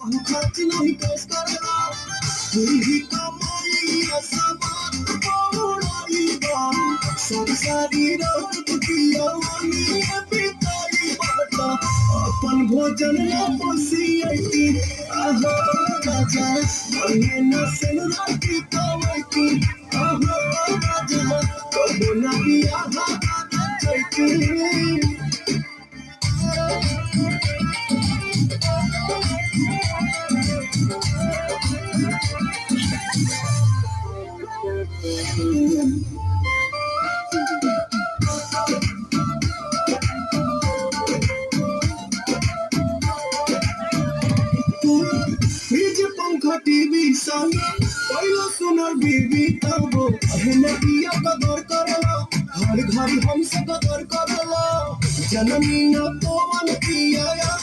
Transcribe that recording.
खर्च नहीं पेश करेला ही कमाई असबात पौड़ाई बा संसारी रात दुखिया वाली बिताई बाटा अपन भोजन न पोसियती आहो राजा मने न सेन राती कमाई आहो राजा कबो न बिया चैती फ्रिज पंखा टीवी संग पहले सुनर बीबी तबो पहले दिया कदर करला हर घड़ी हमसे कदर करला जननी न तो मन किया या